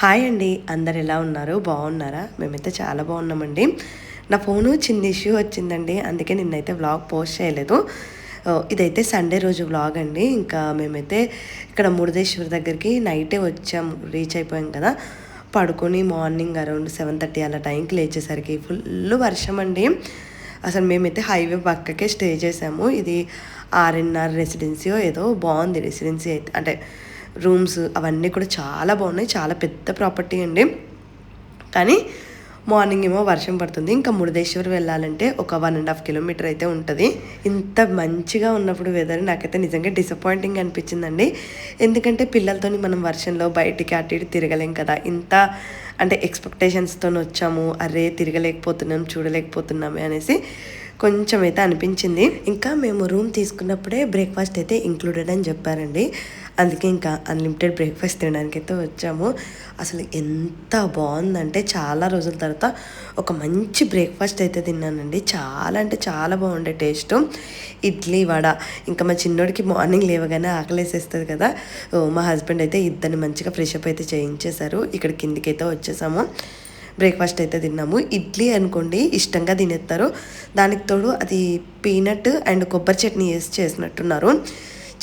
Hi అండి, అందరు ఎలా ఉన్నారు? బాగున్నారా? మేమైతే చాలా బాగున్నామండి. నా ఫోను చిన్న ఇష్యూ వచ్చిందండి, అందుకే నిన్నైతే వ్లాగ్ పోస్ట్ చేయలేదు. ఇదైతే సండే రోజు వ్లాగ్ అండి. ఇంకా మేమైతే ఇక్కడ మురుదేశ్వర్ దగ్గరికి నైటే వచ్చాము, రీచ్ అయిపోయాం కదా. పడుకొని మార్నింగ్ అరౌండ్ 7:30 అలా టైంకి లేచేసరికి ఫుల్ వర్షం అండి. అసలు మేమైతే హైవే పక్కకే స్టే చేసాము. ఇది ఆర్ఎన్ఆర్ రెసిడెన్సీయో ఏదో బాగుంది రెసిడెన్సీ అయితే, అంటే రూమ్స్ అవన్నీ కూడా చాలా బాగున్నాయి. చాలా పెద్ద ప్రాపర్టీ అండి. కానీ మార్నింగ్ ఏమో వర్షం పడుతుంది. ఇంకా మురుదేశ్వర్ వెళ్ళాలంటే ఒక 1.5 కిలోమీటర్ అయితే ఉంటుంది. ఇంత మంచిగా ఉన్నప్పుడు వెదర్ నాకైతే నిజంగా డిసప్పాయింటింగ్ అనిపించిందండి. ఎందుకంటే పిల్లలతోని మనం వర్షంలో బయటికి అటు ఇటు తిరగలేం కదా. ఇంత అంటే ఎక్స్పెక్టేషన్స్తో వచ్చాము, అరే తిరగలేకపోతున్నాం చూడలేకపోతున్నామే అనేసి కొంచెం అయితే అనిపించింది. ఇంకా మేము రూమ్ తీసుకున్నప్పుడే బ్రేక్ఫాస్ట్ అయితే ఇంక్లూడెడ్ అని చెప్పారండి. అందుకే ఇంకా అన్లిమిటెడ్ బ్రేక్ఫాస్ట్ తినడానికి అయితే వచ్చాము. అసలు ఎంత బాగుందంటే చాలా రోజుల తర్వాత ఒక మంచి బ్రేక్ఫాస్ట్ అయితే తిన్నానండి. చాలా అంటే చాలా బాగుండే టేస్ట్. ఇడ్లీ వడ, ఇంకా మా చిన్నోడికి మార్నింగ్ లేవగానే ఆకలేసేస్తుంది కదా. మా హస్బెండ్ అయితే ఇద్దరిని మంచిగా ఫ్రెష్ అప్ అయితే చేయించేశారు. ఇక్కడ కిందికి అయితే వచ్చేసాము. బ్రేక్ఫాస్ట్ అయితే తిన్నాము. ఇడ్లీ అనుకోండి ఇష్టంగా తినేస్తారు. దానికి తోడు అది పీనట్ అండ్ కొబ్బరి చట్నీ వేసి చేసినట్టున్నారు.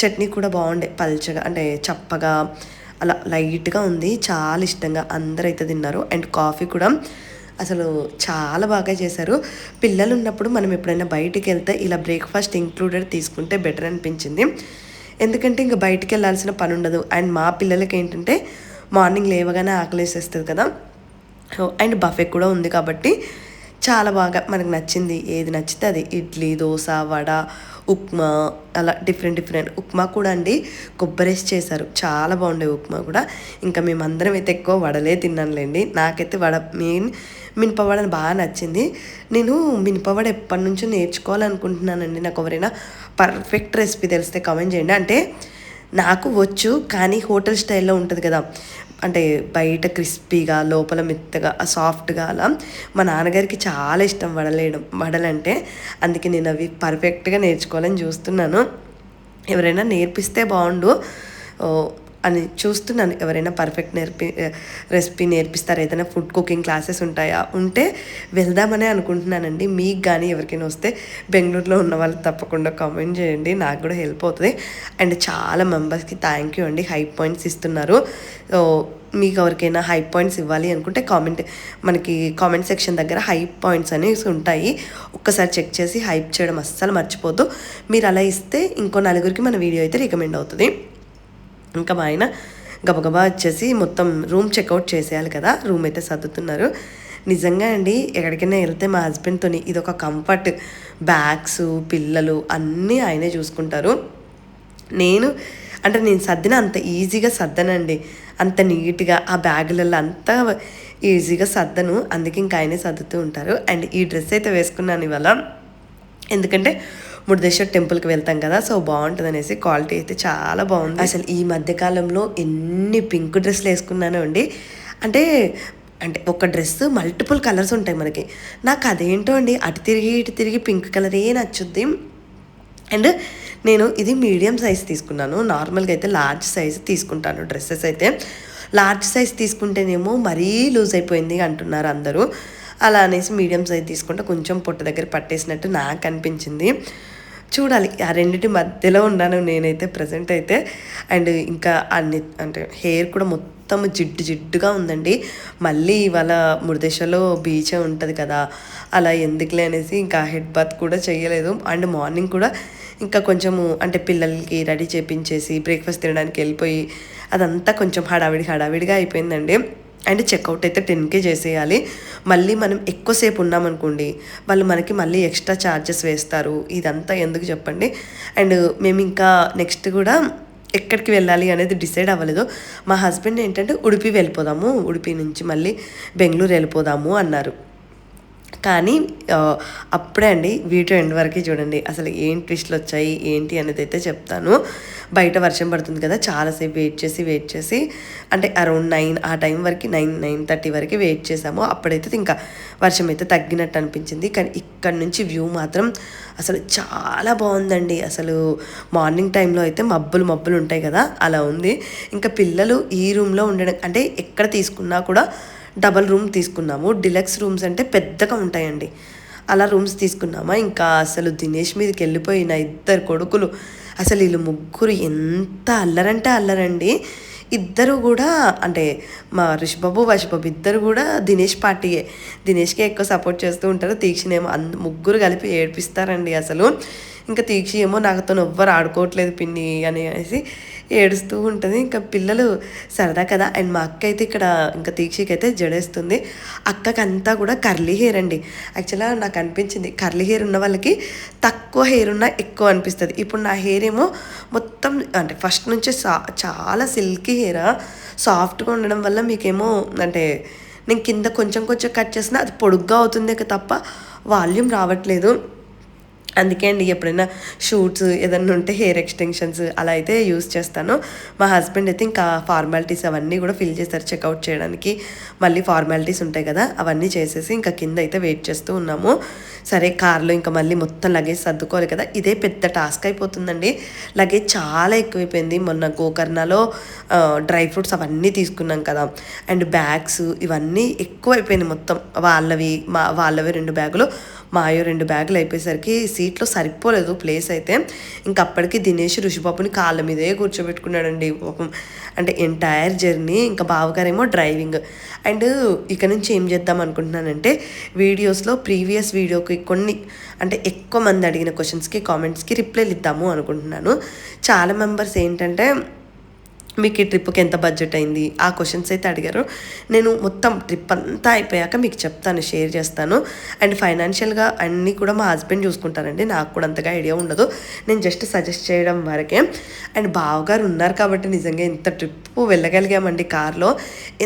చట్నీ కూడా బాగుండే, పల్చగా అంటే చప్పగా అలా లైట్గా ఉంది. చాలా ఇష్టంగా అందరూ అయితే తిన్నారు. అండ్ కాఫీ కూడా అసలు చాలా బాగా చేశారు. పిల్లలు ఉన్నప్పుడు మనం ఎప్పుడైనా బయటికి వెళ్తే ఇలా బ్రేక్ఫాస్ట్ ఇంక్లూడెడ్ తీసుకుంటే బెటర్ అనిపించింది. ఎందుకంటే ఇంకా బయటికి వెళ్ళాల్సిన పని ఉండదు. అండ్ మా పిల్లలకి ఏంటంటే మార్నింగ్ లేవగానే ఆకలేసేస్తుంది కదా. అండ్ బఫే కూడా ఉంది కాబట్టి చాలా బాగా మనకు నచ్చింది. ఏది నచ్చితే అది, ఇడ్లీ, దోశ, వడ, ఉప్మా, అలా డిఫరెంట్ ఉప్మా కూడా అండి కొబ్బరేసి చేశారు. చాలా బాగుండే ఉప్మా కూడా. ఇంకా మేమందరం అయితే ఎక్కువ వడలే తిన్నానులేండి. నాకైతే వడ మినపవడ బాగా నచ్చింది. నేను మినపవడ ఎప్పటి నుంచో నేర్చుకోవాలనుకుంటున్నానండి. నాకు ఎవరైనా పర్ఫెక్ట్ రెసిపీ తెలిస్తే కామెంట్ చేయండి. అంటే నాకు వచ్చు, కానీ హోటల్ స్టైల్లో ఉంటుంది కదా, అంటే బయట క్రిస్పీగా లోపల మెత్తగా సాఫ్ట్గా అలా. మా నాన్నగారికి చాలా ఇష్టం వడలంటే. అందుకే నేను అవి పర్ఫెక్ట్గా నేర్చుకోవాలని చూస్తున్నాను. ఎవరైనా నేర్పిస్తే బాగుండు అని చూస్తున్నాను. ఎవరైనా పర్ఫెక్ట్ రెసిపీ నేర్పిస్తారు, ఏదైనా ఫుడ్ కుకింగ్ క్లాసెస్ ఉంటాయా, ఉంటే వెళ్దామనే అనుకుంటున్నానండి. మీకు కానీ ఎవరికైనా వస్తే బెంగళూరులో ఉన్న వాళ్ళు తప్పకుండా కామెంట్ చేయండి, నాకు కూడా హెల్ప్ అవుతుంది. అండ్ చాలా మెంబర్స్కి థ్యాంక్ యూ అండి, హై పాయింట్స్ ఇస్తున్నారు. మీకు ఎవరికైనా హై పాయింట్స్ ఇవ్వాలి అనుకుంటే మనకి కామెంట్ సెక్షన్ దగ్గర హై పాయింట్స్ అనేవి ఉంటాయి. ఒక్కసారి చెక్ చేసి హైప్ చేయడం అస్సలు మర్చిపోద్దు. మీరు అలా ఇస్తే ఇంకో నలుగురికి మన వీడియో అయితే రికమెండ్ అవుతుంది. ఇంకా మా ఆయన గబగబా వచ్చేసి మొత్తం రూమ్ చెక్అవుట్ చేసేయాలి కదా, రూమ్ అయితే సర్దుతున్నారు. నిజంగా అండి, ఎక్కడికైనా వెళ్తే మా హస్బెండ్తో ఇదొక కంఫర్ట్. బ్యాగ్స్, పిల్లలు అన్నీ ఆయనే చూసుకుంటారు. నేను సర్దిన అంత ఈజీగా సర్దనండి, అంత నీట్గా ఆ బ్యాగులలో అంతా ఈజీగా సర్దను. అందుకే ఇంకా ఆయనే సర్దుతూ ఉంటారు. అండ్ ఈ డ్రెస్ అయితే వేసుకున్నాను ఇవాళ, ఎందుకంటే మురుదేశ్వర్ టెంపుల్కి వెళ్తాం కదా, సో బాగుంటుంది అనేసి. క్వాలిటీ అయితే చాలా బాగుంది. అసలు ఈ మధ్యకాలంలో ఎన్ని పింక్ డ్రెస్సులు వేసుకున్నానో అండి. అంటే ఒక డ్రెస్ మల్టిపుల్ కలర్స్ ఉంటాయి మనకి. నాకు అదేంటో అండి, అటు తిరిగి ఇటు తిరిగి పింక్ కలరే నచ్చుద్ది. అండ్ నేను ఇది మీడియం సైజ్ తీసుకున్నాను. నార్మల్గా అయితే లార్జ్ సైజ్ తీసుకుంటాను డ్రెస్సెస్ అయితే. లార్జ్ సైజ్ తీసుకుంటేనేమో మరీ లూజ్ అయిపోయింది అంటున్నారు అందరూ. అలా అనేసి మీడియం సైజ్ తీసుకుంటే కొంచెం పొట్ట దగ్గర పట్టేసినట్టు నాకు అనిపించింది. చూడాలి, ఆ రెండింటి మధ్యలో ఉన్నాను నేనైతే ప్రజెంట్ అయితే. అండ్ ఇంకా హెయిర్ కూడా మొత్తం జిడ్డుగా ఉందండి. మళ్ళీ ఇవాళ మురుదేశ్వర్లో బీచే ఉంటుంది కదా, అలా ఎందుకులే అనేసి ఇంకా హెడ్ బాత్ కూడా చేయలేదు. అండ్ మార్నింగ్ కూడా ఇంకా కొంచెము పిల్లలకి రెడీ చేపించేసి బ్రేక్ఫాస్ట్ తినడానికి వెళ్ళిపోయి అదంతా కొంచెం హడావిడిగా అయిపోయిందండి. అండ్ చెక్అవుట్ అయితే 10కే చేసేయాలి. మళ్ళీ మనం ఎక్కువసేపు ఉన్నామనుకోండి, వాళ్ళు మనకి మళ్ళీ ఎక్స్ట్రా ఛార్జెస్ వేస్తారు. ఇదంతా ఎందుకు చెప్పండి. అండ్ మేము ఇంకా నెక్స్ట్ కూడా ఎక్కడికి వెళ్ళాలి అనేది డిసైడ్ అవ్వలేదు. మా హస్బెండ్ ఏంటంటే ఉడిపి వెళ్ళిపోదాము, ఉడిపి నుంచి మళ్ళీ బెంగళూరు వెళ్ళిపోదాము అన్నారు. కానీ అప్పుడే అండి వీడియో ఎండ్ వరకు చూడండి అసలు ఏం ట్విస్ట్లు వచ్చాయి ఏంటి అనేది అయితే చెప్తాను. బయట వర్షం పడుతుంది కదా, చాలాసేపు వెయిట్ చేసి అంటే అరౌండ్ 9 ఆ టైం వరకు 9:30 వరకు వెయిట్ చేసాము. అప్పుడైతే ఇంకా వర్షం అయితే తగ్గినట్టు అనిపించింది. కానీ ఇక్కడ నుంచి వ్యూ మాత్రం అసలు చాలా బాగుందండి. అసలు మార్నింగ్ టైంలో అయితే మబ్బులు ఉంటాయి కదా, అలా ఉంది. ఇంకా పిల్లలు ఈ రూమ్లో ఉండడం అంటే ఎక్కడ తీసుకున్నా కూడా డబల్ రూమ్ తీసుకున్నాము. డిలక్స్ రూమ్స్ అంటే పెద్దగా ఉంటాయండి, అలా రూమ్స్ తీసుకున్నామా. ఇంకా అసలు దినేష్ మీదకి వెళ్ళిపోయిన 2 కొడుకులు అసలు వీళ్ళు ముగ్గురు ఎంత అల్లరంటే అల్లరండి. ఇద్దరు కూడా అంటే మా రిషిబాబు వర్షబాబు ఇద్దరు కూడా దినేష్ పార్టీయే, దినేష్కే ఎక్కువ సపోర్ట్ చేస్తూ ఉంటారు. తీక్షనేమో ముగ్గురు కలిపి ఏడిపిస్తారండి అసలు. ఇంకా తీక్షి ఏమో నాకుతో ఎవ్వరు ఆడుకోవట్లేదు పిన్ని అనేసి ఏడుస్తూ ఉంటుంది. ఇంకా పిల్లలు సరదా కదా. అండ్ మా అక్క అయితే ఇక్కడ ఇంకా తీక్షికి అయితే జడేస్తుంది. అక్కకి అంతా కూడా కర్లీ హెయిర్ అండి. యాక్చువల్గా నాకు అనిపించింది కర్లీ హెయిర్ ఉన్న వాళ్ళకి తక్కువ హెయిర్ ఉన్నా ఎక్కువ అనిపిస్తుంది. ఇప్పుడు నా హెయిర్ ఏమో మొత్తం అంటే ఫస్ట్ నుంచే చాలా సిల్కీ హెయిర్, సాఫ్ట్గా ఉండడం వల్ల మీకేమో అంటే నేను కింద కొంచెం కట్ చేసినా అది పొడుగ్గా అవుతుంది తప్ప వాల్యూమ్ రావట్లేదు. అందుకే అండి ఎప్పుడైనా షూట్స్ ఏదన్నా ఉంటే హెయిర్ ఎక్స్టెన్షన్స్ అలా అయితే యూస్ చేస్తాను. మా హస్బెండ్ అయితే ఇంకా ఫార్మాలిటీస్ అవన్నీ కూడా ఫిల్ చేస్తారు చెక్అవుట్ చేయడానికి. మళ్ళీ ఫార్మాలిటీస్ ఉంటాయి కదా, అవన్నీ చేసేసి ఇంకా కింద అయితే వెయిట్ చేస్తూ ఉన్నాము. సరే కార్లో ఇంకా మళ్ళీ మొత్తం లగేజ్ సర్దుకోవాలి కదా, ఇదే పెద్ద టాస్క్ అయిపోతుందండి. లగేజ్ చాలా ఎక్కువైపోయింది. మొన్న గోకర్ణలో డ్రై ఫ్రూట్స్ అవన్నీ తీసుకున్నాం కదా, అండ్ బ్యాగ్స్ ఇవన్నీ ఎక్కువైపోయినాయి మొత్తం. వాళ్ళవి 2 బ్యాగులు, మాయో 2 బ్యాగులు అయిపోయేసరికి సీట్లో సరిపోలేదు ప్లేస్ అయితే. ఇంక అప్పటికి దినేష్ ఋషిబాబుని కాళ్ళ మీదే కూర్చోబెట్టుకున్నాడండి పాపం. అంటే ఎంటైర్ జర్నీ ఇంకా బావగారేమో డ్రైవింగ్. అండ్ ఇక నుంచి ఏం చేద్దాం అనుకుంటున్నానంటే వీడియోస్లో ప్రీవియస్ వీడియోకి కొన్ని అంటే ఎక్కువ మంది అడిగిన క్వశ్చన్స్కి కామెంట్స్కి రిప్లైలు ఇద్దాము అనుకుంటున్నాను. చాలా మెంబర్స్ ఏంటంటే మీకు ఈ ట్రిప్కి ఎంత బడ్జెట్ అయింది ఆ క్వశ్చన్స్ అయితే అడిగారు. నేను మొత్తం ట్రిప్ అంతా అయిపోయాక మీకు చెప్తాను, షేర్ చేస్తాను. అండ్ ఫైనాన్షియల్గా అన్నీ కూడా మా హస్బెండ్ చూసుకుంటారండి, నాకు కూడా అంతగా ఐడియా ఉండదు. నేను జస్ట్ సజెస్ట్ చేయడం వరకే. అండ్ బావగారు ఉన్నారు కాబట్టి నిజంగా ఇంత ట్రిప్ వెళ్ళగలిగామండి కార్లో.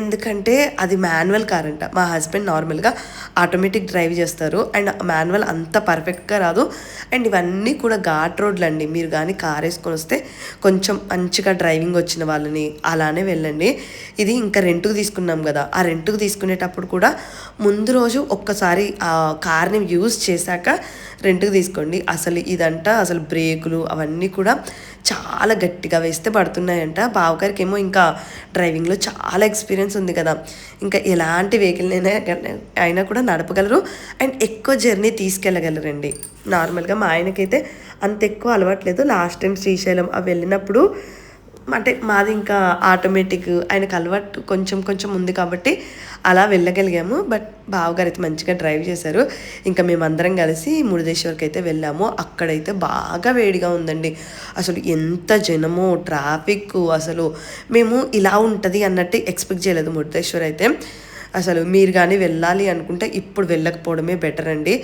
ఎందుకంటే అది మాన్యువల్ కార్ అంట, మా హస్బెండ్ నార్మల్గా ఆటోమేటిక్ డ్రైవ్ చేస్తారు. అండ్ మాన్యువల్ అంత పర్ఫెక్ట్గా రాదు. అండ్ ఇవన్నీ కూడా ఘాట్ రోడ్లు అండి. మీరు కానీ కార్ వేసుకొని వస్తే కొంచెం మంచిగా డ్రైవింగ్ వచ్చిన వాళ్ళని అలానే వెళ్ళండి. ఇది ఇంకా రెంట్కు తీసుకున్నాం కదా, ఆ రెంట్కు తీసుకునేటప్పుడు కూడా ముందు రోజు ఒక్కసారి ఆ కార్ని యూజ్ చేశాక రెంట్కి తీసుకోండి. అసలు ఇదంట అసలు బ్రేకులు అవన్నీ కూడా చాలా గట్టిగా వేస్తే పడుతున్నాయంట. బావగారికి ఏమో ఇంకా డ్రైవింగ్లో చాలా ఎక్స్పీరియన్స్ ఉంది కదా, ఇంకా ఎలాంటి వెహికల్ అయినా కూడా నడపగలరు అండ్ ఎక్కువ జర్నీ తీసుకెళ్ళగలరండి. నార్మల్గా మా ఆయనకైతే అంత ఎక్కువ అలవాట్లేదు. లాస్ట్ టైం శ్రీశైలం అవి వెళ్ళినప్పుడు అంటే మాది ఇంకా ఆటోమేటిక్, ఆయనకు అలవాటు కొంచెం ఉంది కాబట్టి అలా వెళ్ళగలిగాము. బట్ బావగారు అయితే మంచిగా డ్రైవ్ చేశారు. ఇంకా మేమందరం కలిసి మురుదేశ్వర్కి అయితే వెళ్ళాము. అక్కడైతే బాగా వేడిగా ఉందండి. అసలు ఎంత జనమో, ట్రాఫిక్, అసలు మేము ఇలా ఉంటుంది అన్నట్టు ఎక్స్పెక్ట్ చేయలేదు. మురుదేశ్వర్ అయితే అసలు మీరు కానీ వెళ్ళాలి అనుకుంటే ఇప్పుడు వెళ్ళకపోవడమే బెటర్ అండి.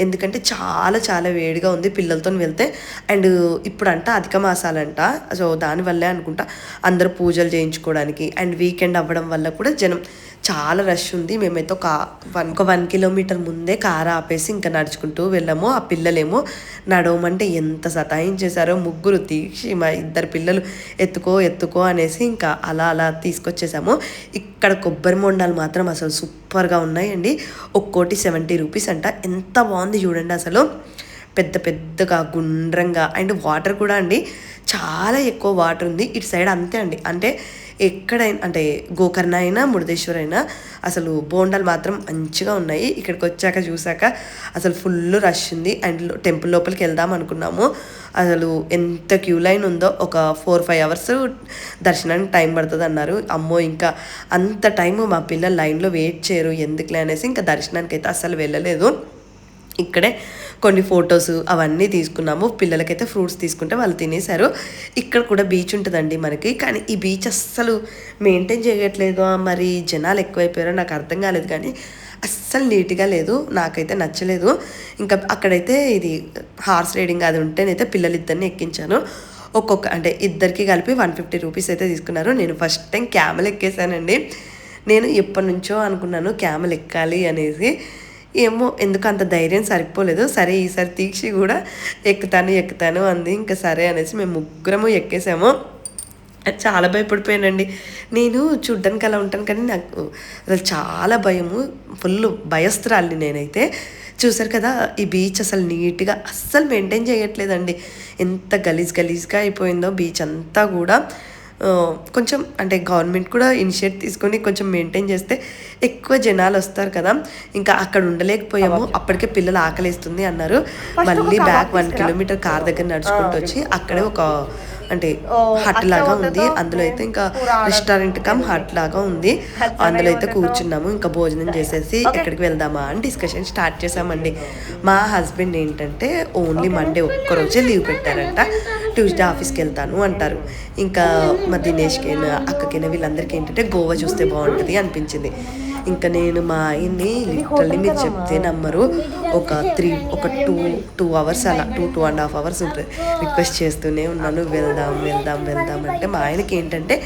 ఎందుకంటే చాలా వేడిగా ఉంది పిల్లలతో వెళ్తే. అండ్ ఇప్పుడు అంట అధిక మాసాలంట, సో దానివల్లే అనుకుంటా అందరూ పూజలు చేయించుకోవడానికి అండ్ వీకెండ్ అవ్వడం వల్ల కూడా జనం చాలా రష్ ఉంది. మేమైతే ఒక 1 కిలోమీటర్ ముందే కారు ఆపేసి ఇంకా నడుచుకుంటూ వెళ్ళాము. ఆ పిల్లలేమో నడవమంటే ఎంత సతాయించేశారో, ముగ్గురు తీసి మా 2 పిల్లలు ఎత్తుకో అనేసి ఇంకా అలా తీసుకొచ్చేసాము. ఇక్కడ కొబ్బరి మొండాలు మాత్రం అసలు సూపర్గా ఉన్నాయండి. ఒక్కోటి 70 రూపీస్ అంట. ఎంత బాగుంది చూడండి అసలు, పెద్దగా గుండ్రంగా. అండ్ వాటర్ కూడా అండి చాలా ఎక్కువ వాటర్ ఉంది. ఇటు సైడ్ అంతే అండి. అంటే ఎక్కడైనా అంటే గోకర్ణ అయినా మురుదేశ్వర్ అయినా అసలు బోండాలు మాత్రం మంచిగా ఉన్నాయి. ఇక్కడికి వచ్చాక చూసాక అసలు ఫుల్ రష్ ఉంది. అండ్ టెంపుల్ లోపలికి వెళ్దాం అనుకున్నాము. అసలు ఎంత క్యూ లైన్ ఉందో, ఒక 4-5 అవర్స్ దర్శనానికి టైం పడుతుంది అన్నారు. అమ్మో ఇంకా అంత టైము మా పిల్లలు లైన్లో వెయిట్ చేయరు ఎందుకులే అనేసి ఇంకా దర్శనానికి అయితే అస్సలు వెళ్ళలేదు. ఇక్కడే కొన్ని ఫొటోస్ అవన్నీ తీసుకున్నాము. పిల్లలకైతే ఫ్రూట్స్ తీసుకుంటే వాళ్ళు తినేశారు. ఇక్కడ కూడా బీచ్ ఉంటుందండి మనకి, కానీ ఈ బీచ్ అస్సలు మెయింటైన్ చేయట్లేదు. మరి జనాలు ఎక్కువైపోయారో నాకు అర్థం కాలేదు, కానీ అస్సలు నీట్గా లేదు, నాకైతే నచ్చలేదు. ఇంకా అక్కడైతే ఇది హార్స్ రైడింగ్ అది ఉంటేనైతే పిల్లలిద్దరిని ఎక్కించాను. అంటే ఇద్దరికి కలిపి 150 రూపీస్ అయితే తీసుకున్నారు. నేను ఫస్ట్ టైం క్యామెల్ ఎక్కేసానండి. నేను ఎప్పటి నుంచో అనుకున్నాను క్యామెల్ ఎక్కాలి అనేసి. ఏమో ఎందుకు అంత ధైర్యం సరిపోలేదు. సరే ఈసారి తీక్షి కూడా ఎక్కుతాను అంది. ఇంకా సరే అనేసి మేము ముగ్గురము ఎక్కేసాము. చాలా భయపడిపోయానండి. నేను చూడ్డానికి అలా ఉంటాను కానీ నాకు అసలు చాలా భయము. ఫుల్ భయస్తురాలిని నేనైతే. చూసారు కదా ఈ బీచ్ అసలు నీట్గా అస్సలు మెయింటైన్ చేయట్లేదండి. ఎంత గలీజ్గా అయిపోయిందో బీచ్ అంతా కూడా. కొంచెం అంటే గవర్నమెంట్ కూడా ఇనిషియేట్ తీసుకొని కొంచెం మెయింటైన్ చేస్తే ఎక్కువ జనాలు వస్తారు కదా. ఇంకా అక్కడ ఉండలేకపోయాము. అప్పటికే పిల్లలు ఆకలిస్తుంది అన్నారు. మళ్ళీ బ్యాక్ 1 కిలోమీటర్ కార్ దగ్గర నడుచుకుంటూ వచ్చి అక్కడే ఒక అంటే హట్ లాగా ఉంది. అందులో అయితే ఇంకా రెస్టారెంట్ కమ్ హట్ లాగా ఉంది. అందులో అయితే కూర్చున్నాము. ఇంకా భోజనం చేసేసి ఎక్కడికి వెళ్దామా అని డిస్కషన్ స్టార్ట్ చేసామండి. మా హస్బెండ్ ఏంటంటే ఓన్లీ మండే ఒక్కరోజే లీవ్ పెట్టారంట. ట్యూస్డే ఆఫీస్కి వెళ్తాను అంటారు. ఇంకా మా దినేష్కైనా అక్కకైనా వీళ్ళందరికీ ఏంటంటే గోవా చూస్తే బాగుంటుంది అనిపించింది. ఇంకా నేను మా ఆయన్ని లిటరల్లీ మీరు చెప్తే నమ్మరు ఒక 2 అవర్స్ అలా 2.5 అవర్స్ ఉంటుంది రిక్వెస్ట్ చేస్తూనే ఉన్నాను వెళ్దాం అంటే మా ఆయనకి ఏంటంటే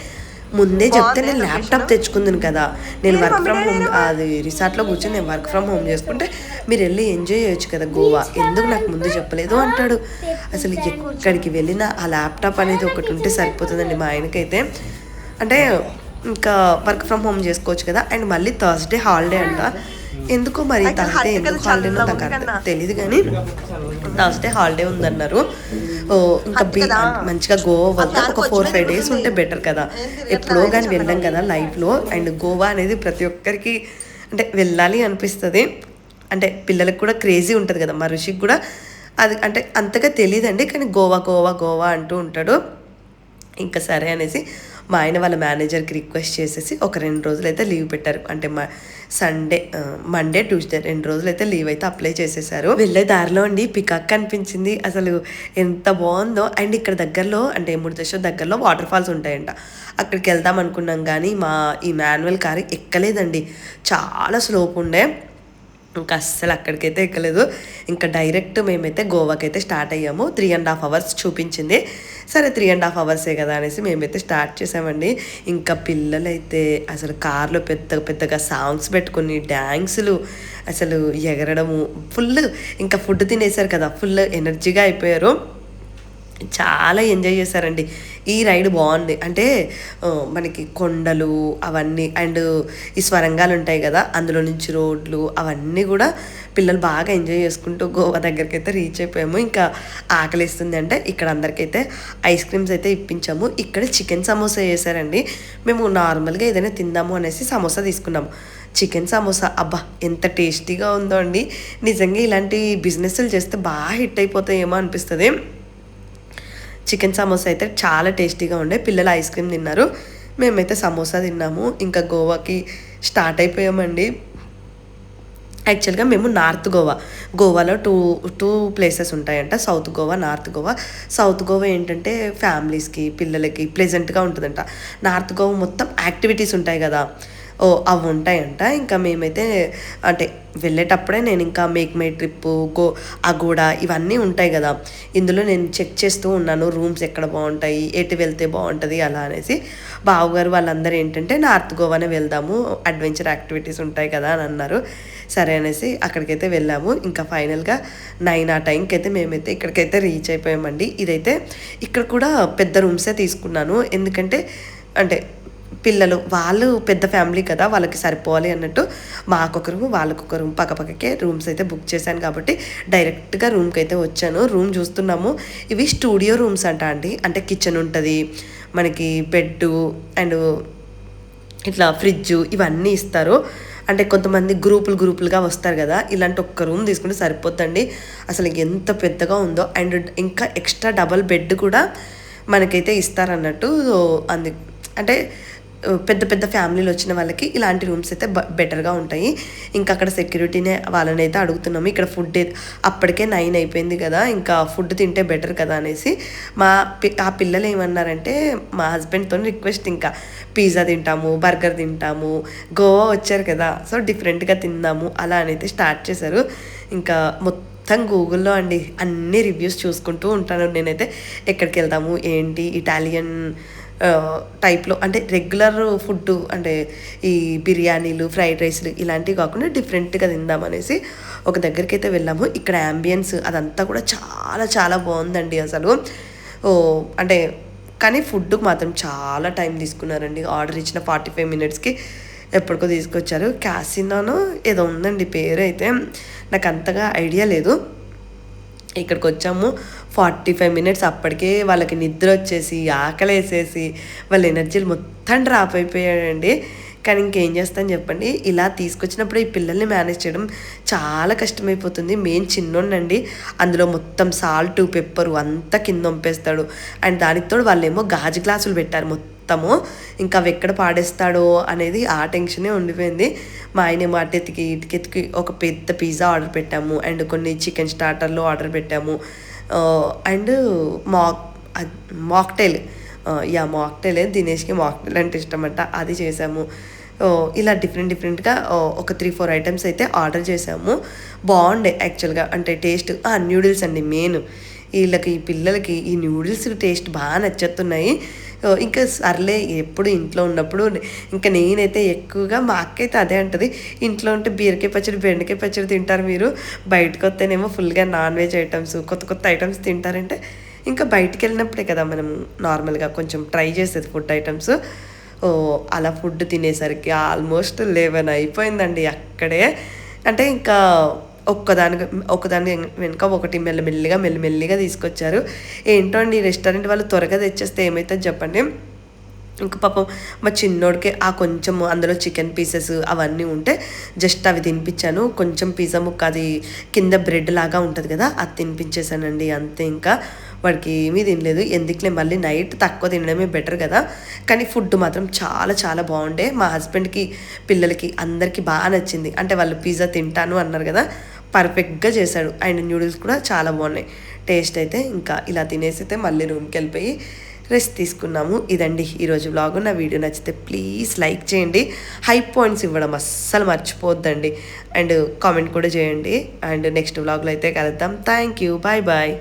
ముందే చెప్తే నేను ల్యాప్టాప్ తెచ్చుకుందును కదా, నేను వర్క్ ఫ్రమ్ హోమ్ అది రిసార్ట్లో కూర్చొని నేను వర్క్ ఫ్రమ్ హోమ్ చేసుకుంటే మీరు వెళ్ళి ఎంజాయ్ చేయొచ్చు కదా గోవా, ఎందుకు నాకు ముందు చెప్పలేదు అంటాడు. అసలు ఎక్కడికి వెళ్ళినా ఆ ల్యాప్టాప్ అనేది ఒకటి ఉంటే సరిపోతుందండి మా ఆయనకైతే. అంటే ఇంకా వర్క్ ఫ్రమ్ హోమ్ చేసుకోవచ్చు కదా. అండ్ మళ్ళీ థర్స్డే హాలిడే అంట. ఎందుకో మరి థర్స్డే ఎందుకు హాలిడేనో నాకు అర్థం తెలియదు కానీ థర్స్డే హాలిడే ఉందన్నారు. ఇంకా మంచిగా గోవా వద్ద ఒక 4-5 డేస్ ఉంటే బెటర్ కదా. ఎప్పుడో కానీ వెళ్ళాం కదా లైఫ్లో. అండ్ గోవా అనేది ప్రతి ఒక్కరికి అంటే వెళ్ళాలి అనిపిస్తుంది. అంటే పిల్లలకు కూడా క్రేజీ ఉంటుంది కదా. మా ఋషికి కూడా అది అంటే అంతగా తెలియదండి కానీ గోవా అంటూ ఉంటాడు. ఇంకా సరే అనేసి మా ఆయన వాళ్ళ మేనేజర్కి రిక్వెస్ట్ చేసేసి ఒక 2 రోజులు అయితే లీవ్ పెట్టారు. అంటే మండే ట్యూస్డే 2 రోజులు అయితే లీవ్ అయితే అప్లై చేసేసారు. వెళ్ళే దారిలో అండి పికాక్ కనిపించింది. అసలు ఎంత బాగుందో. అండ్ ఇక్కడ దగ్గరలో అంటే మురుదేశ్వర్ దగ్గరలో వాటర్ ఫాల్స్ ఉంటాయంట. అక్కడికి వెళ్దాం అనుకున్నాం కానీ ఈ మాన్యువల్ కార్ ఎక్కలేదండి. చాలా స్లోప్ ఉండే. ఇంకా అస్సలు అక్కడికైతే ఎక్కలేదు. ఇంకా డైరెక్ట్ మేమైతే గోవాకి అయితే స్టార్ట్ అయ్యాము. 3.5 అవర్స్ చూపించింది. సరే 3.5 అవర్సే కదా అనేసి మేమైతే స్టార్ట్ చేసామండి. ఇంకా పిల్లలైతే అసలు కార్లో పెద్దగా సాంగ్స్ పెట్టుకుని డ్యాన్సులు అసలు ఎగరడము ఫుల్. ఇంకా ఫుడ్ తినేసారు కదా ఫుల్ ఎనర్జీగా అయిపోయారు. చాలా ఎంజాయ్ చేశారండి. ఈ రైడ్ బాగుంది. అంటే మనకి కొండలు అవన్నీ అండ్ ఈ స్వరంగాలు ఉంటాయి కదా అందులో నుంచి రోడ్లు అవన్నీ కూడా పిల్లలు బాగా ఎంజాయ్ చేసుకుంటూ గోవా దగ్గరికి అయితే రీచ్ అయిపోయాము. ఇంకా ఆకలిస్తుంది అంటే ఇక్కడ అందరికైతే ఐస్ క్రీమ్స్ అయితే ఇప్పించాము. ఇక్కడ చికెన్ సమోసా చేశారండి. మేము నార్మల్గా ఏదైనా తిందాము అనేసి సమోసా తీసుకున్నాము. చికెన్ సమోసా అబ్బా ఎంత టేస్టీగా ఉందో అండి. నిజంగా ఇలాంటి బిజినెస్లు చేస్తే బాగా హిట్ అయిపోతాయేమో అనిపిస్తుంది. చికెన్ సమోసా అయితే చాలా టేస్టీగా ఉండే. పిల్లలు ఐస్ క్రీమ్ తిన్నారు, మేమైతే సమోసా తిన్నాము. ఇంకా గోవాకి స్టార్ట్ అయిపోయామండి. యాక్చువల్గా మేము గోవాలో టూ ప్లేసెస్ ఉంటాయంట, south Goa, north Goa. South Goa ఏంటంటే ఫ్యామిలీస్కి పిల్లలకి ప్లెజెంట్గా ఉంటుందంట. నార్త్ గోవా మొత్తం యాక్టివిటీస్ ఉంటాయి కదా అవి ఉంటాయంట. ఇంకా మేమైతే అంటే వెళ్ళేటప్పుడే నేను ఇంకా మేక్ మై ట్రిప్ అగోడా ఇవన్నీ ఉంటాయి కదా, ఇందులో నేను చెక్ చేస్తూ ఉన్నాను రూమ్స్ ఎక్కడ బాగుంటాయి, ఎటు వెళ్తే బాగుంటుంది అలా అనేసి. బావగారు వాళ్ళందరూ ఏంటంటే నార్త్ గోవానే వెళ్దాము, అడ్వెంచర్ యాక్టివిటీస్ ఉంటాయి కదా అని అన్నారు. సరే అనేసి అక్కడికైతే వెళ్ళాము. ఇంకా ఫైనల్గా 9 ఆ టైంకి అయితే మేమైతే ఇక్కడికైతే రీచ్ అయిపోయామండి. ఇదైతే ఇక్కడ కూడా పెద్ద రూమ్సే తీసుకున్నాను, ఎందుకంటే అంటే పిల్లలు వాళ్ళు పెద్ద ఫ్యామిలీ కదా వాళ్ళకి సరిపోవాలి అన్నట్టు మాకొక రూమ్ వాళ్ళకొక రూమ్ పక్కపక్కకే రూమ్స్ అయితే బుక్ చేశాను కాబట్టి డైరెక్ట్గా రూమ్కి అయితే వచ్చాను. రూమ్ చూస్తున్నాము. ఇవి స్టూడియో రూమ్స్ అండి. అంటే కిచెన్ ఉంటుంది మనకి, బెడ్ అండ్ ఇట్లా ఫ్రిడ్జ్ ఇవన్నీ ఇస్తారు. అంటే కొంతమంది గ్రూపులుగా వస్తారు కదా, ఇలాంటి ఒక్క రూమ్ తీసుకుంటే సరిపోద్దండి. అసలు ఎంత పెద్దగా ఉందో. అండ్ ఇంకా ఎక్స్ట్రా డబల్ బెడ్ కూడా మనకైతే ఇస్తారన్నట్టు. అంటే పెద్ద ఫ్యామిలీలు వచ్చిన వాళ్ళకి ఇలాంటి రూమ్స్ అయితే బెటర్గా ఉంటాయి. ఇంకా అక్కడ సెక్యూరిటీనే వాళ్ళని అయితే అడుగుతున్నాము. ఇక్కడ ఫుడ్ అప్పటికే 9 అయిపోయింది కదా, ఇంకా ఫుడ్ తింటే బెటర్ కదా అనేసి ఆ పిల్లలు ఏమన్నారంటే మా హస్బెండ్తో రిక్వెస్ట్, ఇంకా పిజ్జా తింటాము, బర్గర్ తింటాము, గోవా వచ్చారు కదా సో డిఫరెంట్గా తిందాము అలా అని అయితే స్టార్ట్ చేశారు. ఇంకా మొత్తం గూగుల్లో అన్ని రివ్యూస్ చూసుకుంటూ ఉంటాను నేనైతే. ఎక్కడికి వెళ్దాము ఏంటి, ఇటాలియన్ టైప్లో, అంటే రెగ్యులర్ ఫుడ్ అంటే ఈ బిర్యానీలు, ఫ్రైడ్ రైస్లు ఇలాంటివి కాకుండా డిఫరెంట్గా తిందామనేసి ఒక దగ్గరికి అయితే వెళ్ళాము. ఇక్కడ యాంబియన్స్ అదంతా కూడా చాలా చాలా బాగుందండి అసలు. అంటే కానీ ఫుడ్కి మాత్రం చాలా టైం తీసుకున్నారండి. ఆర్డర్ ఇచ్చిన 45 మినిట్స్కి ఎప్పటికో తీసుకొచ్చారు. క్యాసినోనో ఏదో ఉందండి పేరు, అయితే నాకు అంతగా ఐడియా లేదు. ఇక్కడికి వచ్చాము, 45 మినిట్స్ అప్పటికే వాళ్ళకి నిద్ర వచ్చేసి ఆకలి వేసేసి వాళ్ళ ఎనర్జీలు మొత్తం డ్రాప్ అయిపోయాడండి. కానీ ఇంకేం చేస్తాను చెప్పండి, ఇలా తీసుకొచ్చినప్పుడు ఈ పిల్లల్ని మేనేజ్ చేయడం చాలా కష్టమైపోతుంది. మెయిన్ చిన్నోండండి, అందులో మొత్తం సాల్ట్ పెప్పరు అంతా కింద వంపేస్తాడు. అండ్ దానికి తోడు వాళ్ళేమో గాజు గ్లాసులు పెట్టారు మొత్తము, ఇంకా అవి ఎక్కడ పాడేస్తాడో అనేది ఆ టెన్షనే ఉండిపోయింది. మా ఆయనేమో అటెతికి ఇటుకెతికి ఒక పెద్ద పిజ్జా ఆర్డర్ పెట్టాము, అండ్ కొన్ని చికెన్ స్టార్టర్లు ఆర్డర్ పెట్టాము, అండ్ మాక్టైల్ మాక్టైలే, దినేష్కి మాక్టైల్ అంటే ఇష్టం అంట, అది చేసాము. ఇలా డిఫరెంట్గా ఒక 3-4 ఐటమ్స్ అయితే ఆర్డర్ చేసాము. బాగుండే యాక్చువల్గా, అంటే టేస్ట్. న్యూడిల్స్ అండి మెయిన్, వీళ్ళకి ఈ పిల్లలకి ఈ న్యూడిల్స్ టేస్ట్ బాగా నచ్చుతున్నాయి. ఇంకా సర్లే, ఎప్పుడు ఇంట్లో ఉన్నప్పుడు ఇంకా నేనైతే ఎక్కువగా, మా అక్క అయితే అదే అంటది, ఇంట్లో ఉంటే బీరకాయ పచ్చడి, బెండకాయ పచ్చడి తింటారు మీరు, బయటకు వస్తేనేమో ఫుల్గా నాన్ వెజ్ ఐటమ్స్, కొత్త ఐటమ్స్ తింటారంటే ఇంకా బయటికి వెళ్ళినప్పుడే కదా మనం నార్మల్గా కొంచెం ట్రై చేసేది ఫుడ్ ఐటమ్స్. అలా ఫుడ్ తినేసరికి ఆల్మోస్ట్ 11 అయిపోయిందండి అక్కడే. అంటే ఇంకా ఒకదాని వెనుక ఒకటి మెల్లిమెల్లిగా తీసుకొచ్చారు. ఏంటో అండి, రెస్టారెంట్ వాళ్ళు త్వరగా తెచ్చేస్తే ఏమవుతుంది చెప్పండి. ఇంక పాపం మా చిన్నోడికి ఆ కొంచెము అందులో చికెన్ పీసెస్ అవన్నీ ఉంటే జస్ట్ అవి తినిపించాను. కొంచెం పిజ్జా ముక్క, అది కింద బ్రెడ్ లాగా ఉంటుంది కదా, అది తినిపించేసానండి అంతే. ఇంకా వాడికి ఏమీ తినలేదు. ఎందుకులే, మళ్ళీ నైట్ తక్కువ తినడమే బెటర్ కదా. కానీ ఫుడ్ మాత్రం చాలా చాలా బాగుండే. మా హస్బెండ్కి, పిల్లలకి అందరికీ బాగా నచ్చింది. అంటే వాళ్ళు పిజ్జా తింటాను అన్నారు కదా, పర్ఫెక్ట్గా చేశాడు. అండ్ న్యూడిల్స్ కూడా చాలా బాగున్నాయి టేస్ట్ అయితే. ఇంకా ఇలా తినేసి అయితే మళ్ళీ రూమ్కి వెళ్ళిపోయి రెస్ట్ తీసుకున్నాము. ఇదండి ఈరోజు వ్లాగ్. నా వీడియో నచ్చితే ప్లీజ్ లైక్ చేయండి, హై పాయింట్స్ ఇవ్వడం అస్సలు మర్చిపోద్దండి, అండ్ కామెంట్ కూడా చేయండి. అండ్ నెక్స్ట్ వ్లాగ్లో అయితే కలుద్దాం. Thank you, bye bye.